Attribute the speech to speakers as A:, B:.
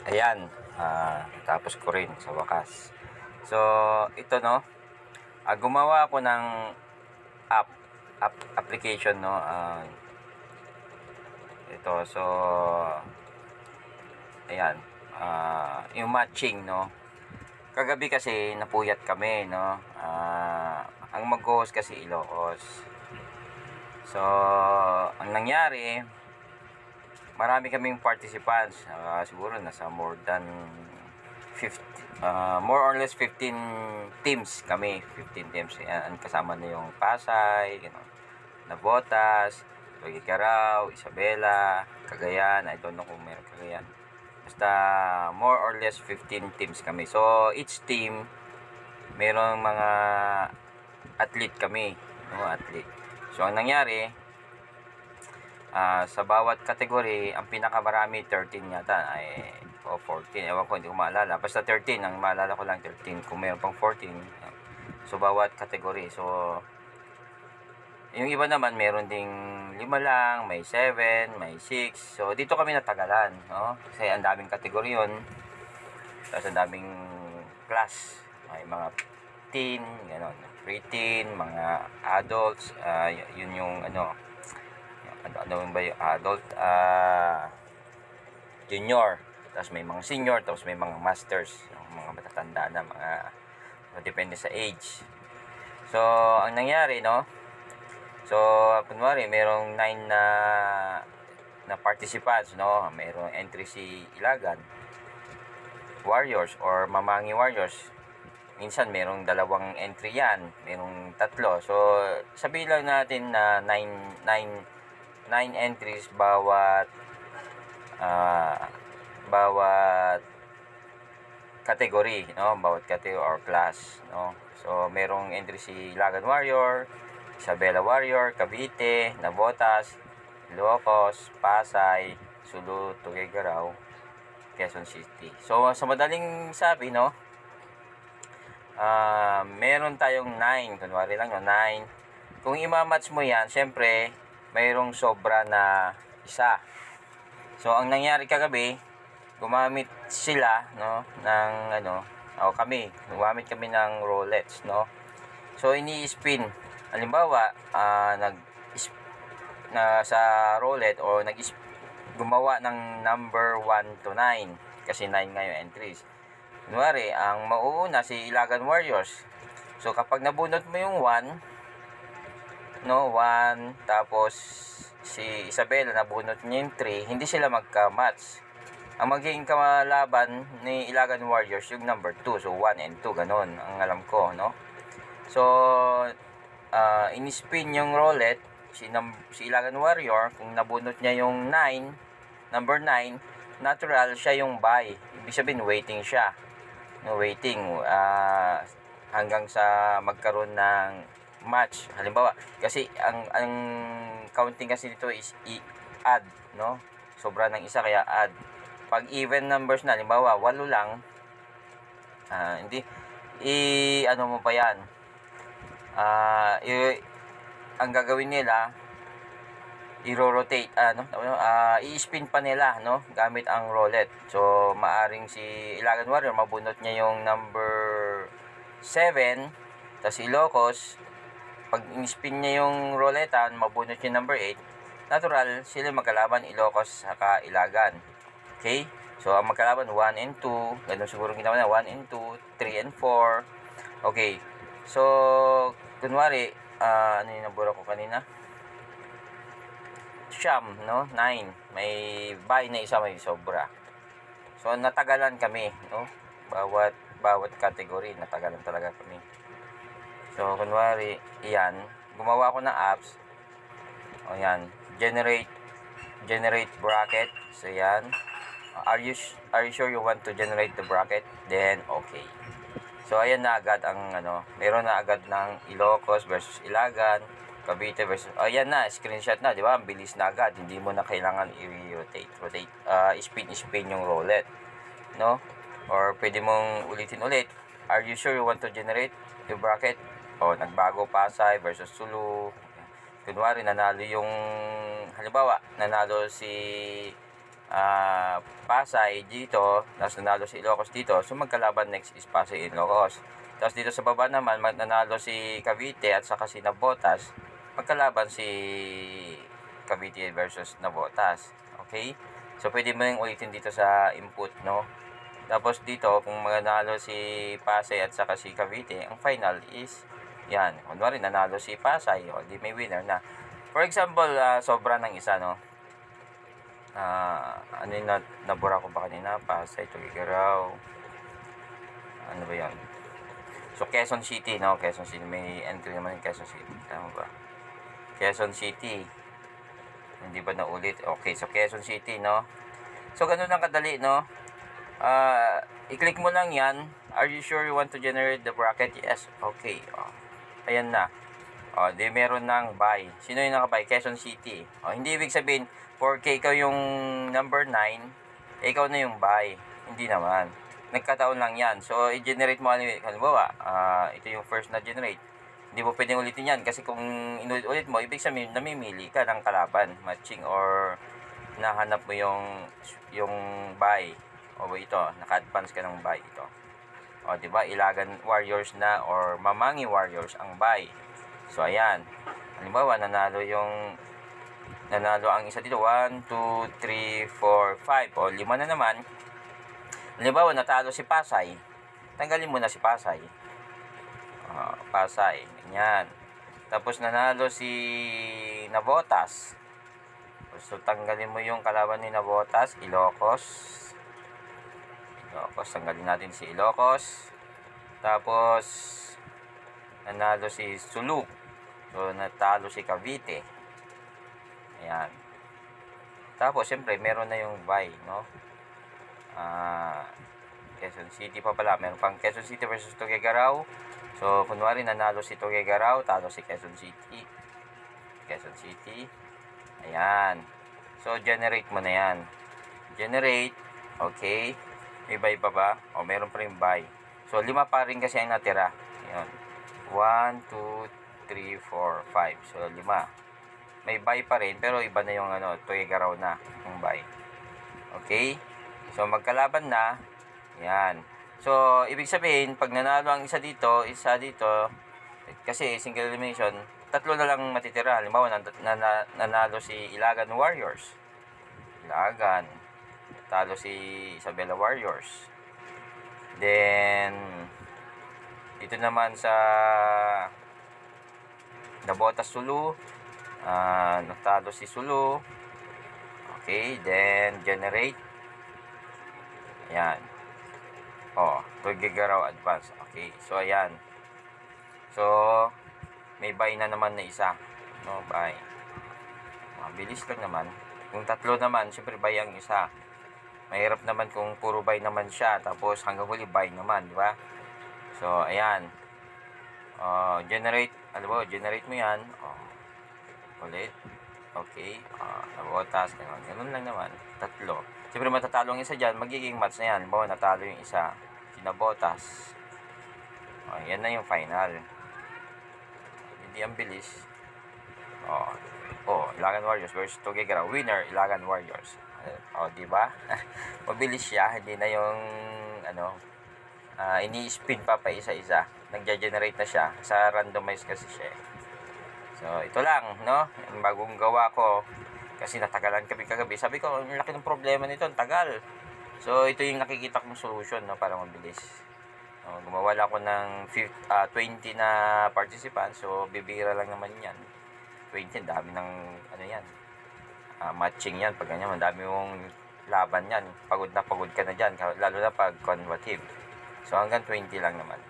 A: Ayan, tapos ko rin sa wakas. So, ito no, gumawa ako ng app, application no. Ito, so, ayan, yung matching no. Kagabi kasi napuyat kami no. Ang mag-host kasi Ilocos. So, ang nangyari, marami kaming participants. Siguro nasa more than 50, more or less 15 teams kami. 15 teams. Yan, kasama na yung Pasay, Navotas, Tuguegarao, Isabela, Cagayan. I don't know kung meron Cagayan. Basta more or less 15 teams kami. So, each team, merong mga athlete kami. No, athlete. So, ang nangyari, sa bawat category, ang pinakamarami 13 yata ay o 14, ewan ko, hindi ko maalala, basta 13, ang maalala ko lang 13, kung mayroon pang 14. So bawat category, so yung iba naman meron ding 5 lang, may 7, may 6. So dito kami natagalan, no, kasi ang daming category yun, tapos ang daming class, may mga teen, gano'n, preteen, mga adults, yun yung ano ba yung adult, junior, tapos may mga senior, tapos may mga masters, yung mga matatanda na mga depende sa age. So ang nangyari no, so kunwari merong 9 na participants no, merong entry si Ilagan Warriors or Mamangi Warriors. Minsan merong dalawang entry yan, merong tatlo. So sabihin lang natin na 9 entries bawat category, no, bawat category or class, no. So merong entry si Lagan Warrior, Isabela Warrior, Cavite, Navotas, Ilocos, Pasay, Sulu, Tuguegarao, Quezon City. So sa madaling sabi no, meron tayong 9, kunwari lang no, 9. Kung i-match mo yan, syempre mayroong sobra na isa. So ang nangyari kagabi, gumamit sila no ng gumamit kami ng roulettes no. So ini-spin. Halimbawa, sa roulette o gumawa ng number 1 to 9 kasi 9 nga yung entries. Kunwari, ang mauuna si Ilagan Warriors. So kapag nabunot mo yung 1, no, 1, tapos si Isabela nabunot niya yung 3, hindi sila magka-match. Ang magiging kalaban ni Ilagan Warriors yung number 2. So 1 and 2, ganun ang alam ko, no. So in-spin yung roulette si Ilagan Warrior. Kung nabunot niya yung 9, number 9, natural siya yung buy. Ibig sabihin waiting siya, no, waiting hanggang sa magkaroon ng match. Halimbawa, kasi ang counting kasi dito is i-add, no, sobra ng isa kaya add. Pag even numbers na, halimbawa 8 lang, hindi ano mo pa yan, ang gagawin nila, i-rotate, i-spin pa nila, no, gamit ang roulette. So maaring si Ilagan Warrior mabunot niya yung number 7, tapos si Ilocos, pag in-spin niya yung roulette, mabunot yung number 8, natural sila magkalaban, Ilocos saka Ilagan. Okay? So ang magkalaban 1 and 2, ganun siguro ginawa na 1 and 2, 3 and 4. Okay. So kunwari, ano yung nabura ko kanina? Siyam, no? 9. May buy na isa, may sobra. So natagalan kami, no? Bawat category, natagalan talaga kami. So kunwari, iyan, gumawa ako ng apps. O yan, generate bracket. So yan. Are you sure you want to generate the bracket? Then okay. So ayan na agad ang meron na agad ng Ilocos versus Ilagan, Cavite versus, ayan na, screenshot na, di ba? Ang bilis na agad, hindi mo na kailangan i-rotate, spin yung roulette, no? Or pwede mong ulitin ulit. Are you sure you want to generate the bracket? O nagbago, Pasay versus Sulu. Kunwari nanalo yung, halimbawa nanalo si Pasay dito, tapos nanalo si Ilocos dito. So magkalaban next is Pasay Ilocos. Tapos dito sa baba naman, nanalo si Cavite at saka si Navotas. Magkalaban si Cavite versus Navotas. Okay? So pwede mo yung ulitin dito sa input, no? Tapos dito, kung manalo si Pasay at saka si Cavite, ang final is yan. Kunwari, nanalo si Pasay, o di may winner na. For example, sobra ng isa, no? Ano yung nabura ko ba kanina? Pasay, Tuguegarao. Ano ba yan? So, Quezon City, no? Quezon City. May entry naman yung Quezon City. Tama ba? Quezon City. Hindi ba naulit? Okay, so Quezon City, no? So, ganun lang kadali, no? I-click mo lang yan. Are you sure you want to generate the bracket? Yes. Okay. Ayan na. Di meron ng buy. Sino yung naka-buy? Quezon City. Hindi ibig sabihin, 4K ikaw yung number 9, ikaw na yung buy. Hindi naman. Nagkataon lang yan. So, i-generate mo, halimbawa, ito yung first na generate. Hindi mo pwedeng ulitin yan. Kasi kung inulit mo, ibig sabihin, namimili ka ng kalaban. Matching or nahanap mo yung buy. Ito, naka-advance ka ng buy ito. Diba? Ilagan Warriors na or Mamangi Warriors ang buy. So, ayan. Halimbawa, nanalo ang isa dito. 1, 2, 3, 4, 5. 5 na naman. Halimbawa, natalo si Pasay. Tanggalin mo na si Pasay. Pasay. Ganyan. Tapos, nanalo si Navotas. So, tanggalin mo yung kalaban ni Navotas. Ilocos, tanggalin natin si Ilocos. Tapos, nanalo si Sulu. So, natalo si Cavite. Ayan. Tapos, siyempre, meron na yung buy, no? Quezon City pa pala. Meron pang Quezon City versus Tuguegarao. So, kunwari, nanalo si Tuguegarao, talo si Quezon City. Quezon City. Ayan. So, generate mo na yan. Generate. Okay. May buy pa ba? Meron pa rin buy. So, 5 pa rin kasi ang natira. Ayan. 1, 2, 3, 4, 5. So, 5. May buy pa rin, pero iba na yung Tuguegarao na yung buy. Okay? So, magkalaban na. Ayan. So, ibig sabihin, pag nanalo ang isa dito, kasi single elimination, 3 na lang matitira. Halimbawa, nanalo si Ilagan Warriors. Ilagan. Talo si Isabela Warriors. Then, dito naman sa Navotas Sulu, natalo si Sulu. Okay, then generate. Ayan. Tuguegarao advance. Okay, so ayan. So, may buy na naman na isa. No, buy. Mabilis lang naman. Kung 3 naman, syempre buy ang isa. Mahirap naman kung puro buy naman siya. Tapos hanggang huli buy naman, di ba? So, ayan. Generate. Generate mo yan. Ulit. Okay. Navotas. Ganun lang naman. 3. Siyempre matatalo ang isa dyan. Magiging match na yan. Halimbawa, natalo yung isa. Si Navotas. Yan na yung final. Hindi ang bilis. Ilagan Warriors versus Tuguegarao. Winner, Ilagan Warriors. Di ba? Mabilis siya, hindi na yung ini-spin pa isa-isa. Nagja-generate na siya sa randomize kasi siya. So, ito lang, no? Yung bagong gawa ko kasi natagalan kami kagabi. Sabi ko, ang laki ng problema nito, ang tagal. So, ito yung nakikita kong solution, no, para mabilis. Gumawa lang ako ng 20 na participants. So, bibira lang naman yan. 20, dami ng yan. Matching yan. Pag ganyan, madami mong laban yan. Pagod ka na dyan. Lalo na pag convertive. So, hanggang 20 lang naman.